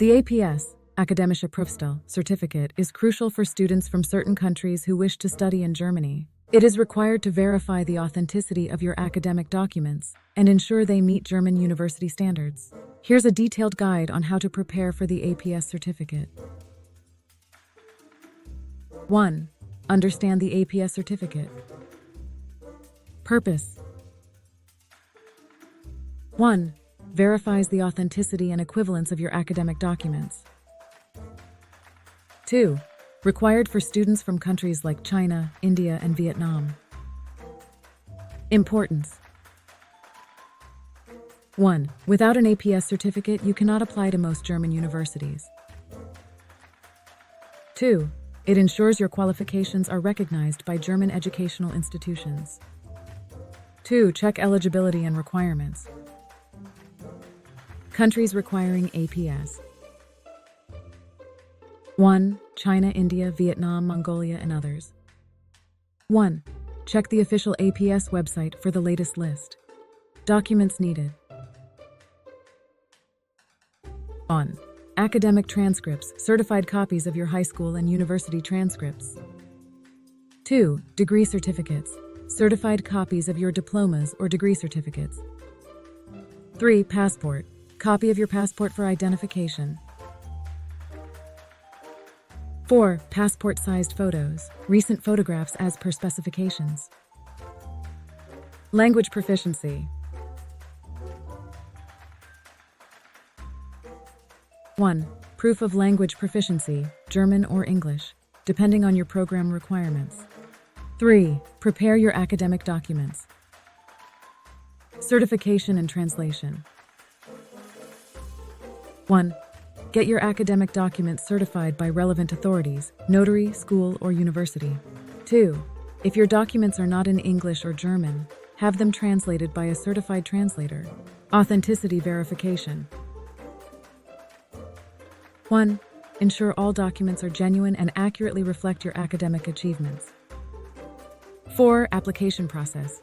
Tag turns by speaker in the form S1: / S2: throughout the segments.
S1: The APS, Akademische Prüfstelle, certificate is crucial for students from certain countries who wish to study in Germany. It is required to verify the authenticity of your academic documents and ensure they meet German university standards. Here's a detailed guide on how to prepare for the APS certificate. 1. Understand the APS certificate. Purpose. 1. Verifies the authenticity and equivalence of your academic documents. 2. Required for students from countries like China, India, and Vietnam. Importance. 1. Without an APS certificate, you cannot apply to most German universities. 2. It ensures your qualifications are recognized by German educational institutions. 2. Check eligibility and requirements. Countries requiring APS. 1. China, India, Vietnam, Mongolia, and others. 1. Check the official APS website for the latest list. Documents needed. 1. Academic transcripts, certified copies of your high school and university transcripts. 2. Degree certificates, certified copies of your diplomas or degree certificates. 3. Passport, copy of your passport for identification. 4. Passport-sized photos, recent photographs as per specifications. Language proficiency. 1. Proof of language proficiency, German or English, depending on your program requirements. 3. Prepare your academic documents. Certification and translation. 1. Get your academic documents certified by relevant authorities, notary, school, or university. 2. If your documents are not in English or German, have them translated by a certified translator. Authenticity verification. 1. Ensure all documents are genuine and accurately reflect your academic achievements. 4. Application process.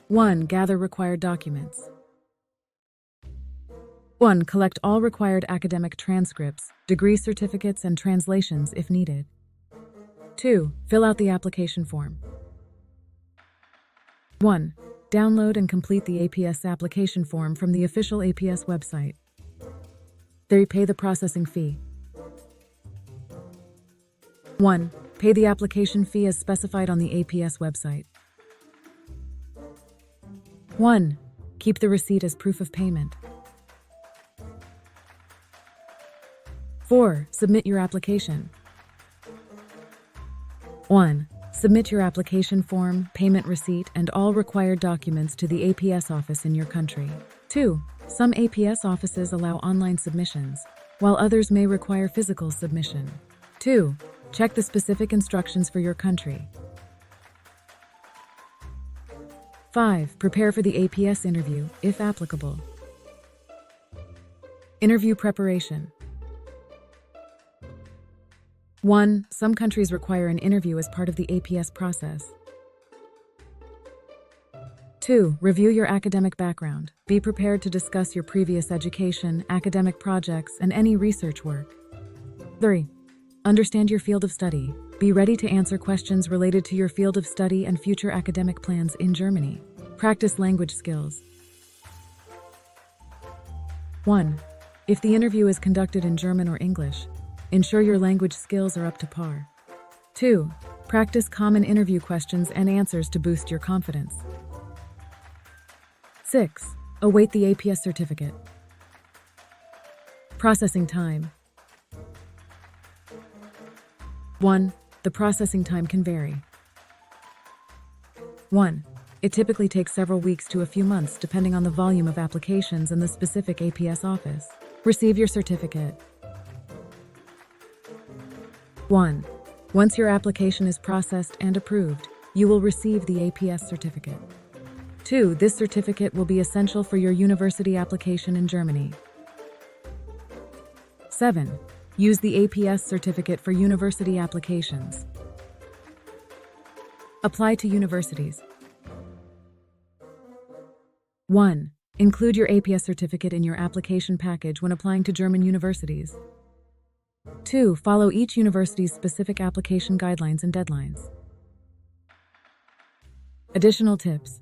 S1: 1. Gather required documents. 1. Collect all required academic transcripts, degree certificates, and translations if needed. 2. Fill out the application form. 1. Download and complete the APS application form from the official APS website. 3. Pay the processing fee. 1. Pay the application fee as specified on the APS website. 1. Keep the receipt as proof of payment. 4. Submit your application. 1. Submit your application form, payment receipt, and all required documents to the APS office in your country. 2. Some APS offices allow online submissions, while others may require physical submission. 2. Check the specific instructions for your country. 5. Prepare for the APS interview, if applicable. Interview preparation. 1. Some countries require an interview as part of the APS process. 2. Review your academic background. Be prepared to discuss your previous education, academic projects, and any research work. 3. Understand your field of study. Be ready to answer questions related to your field of study and future academic plans in Germany. Practice language skills. 1. If the interview is conducted in German or English, ensure your language skills are up to par. 2. Practice common interview questions and answers to boost your confidence. 6. Await the APS certificate. Processing time. 1. The processing time can vary. 1. It typically takes several weeks to a few months depending on the volume of applications in the specific APS office. Receive your certificate. 1. Once your application is processed and approved, you will receive the APS certificate. 2. This certificate will be essential for your university application in Germany. 7. Use the APS certificate for university applications. Apply to universities. 1. Include your APS certificate in your application package when applying to German universities. 2. Follow each university's specific application guidelines and deadlines. Additional tips.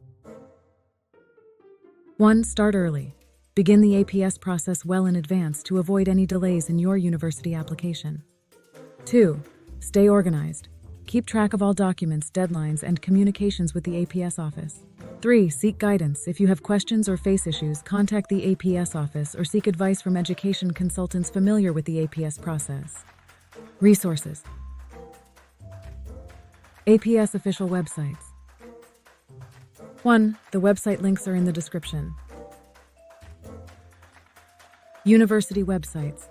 S1: 1. Start early. Begin the APS process well in advance to avoid any delays in your university application. 2. Stay organized. Keep track of all documents, deadlines, and communications with the APS office. 3. Seek guidance. If you have questions or face issues, contact the APS office or seek advice from education consultants familiar with the APS process. Resources. APS official websites. 1. The website links are in the description. University websites.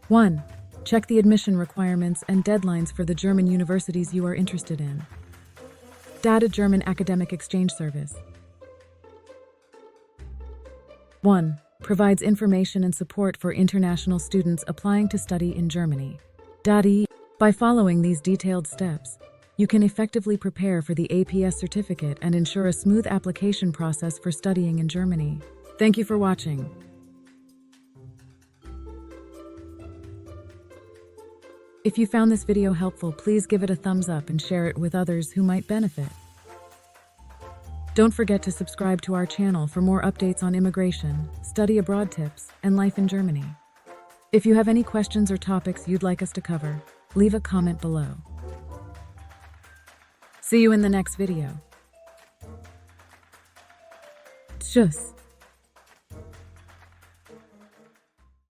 S1: 1. Check the admission requirements and deadlines for the German universities you are interested in. Data German Academic Exchange Service. 1. Provides information and support for international students applying to study in Germany. Data. By following these detailed steps, you can effectively prepare for the APS certificate and ensure a smooth application process for studying in Germany. Thank you for watching. If you found this video helpful, please give it a thumbs up and share it with others who might benefit. Don't forget to subscribe to our channel for more updates on immigration, study abroad tips, and life in Germany. If you have any questions or topics you'd like us to cover, leave a comment below. See you in the next video. Tschüss.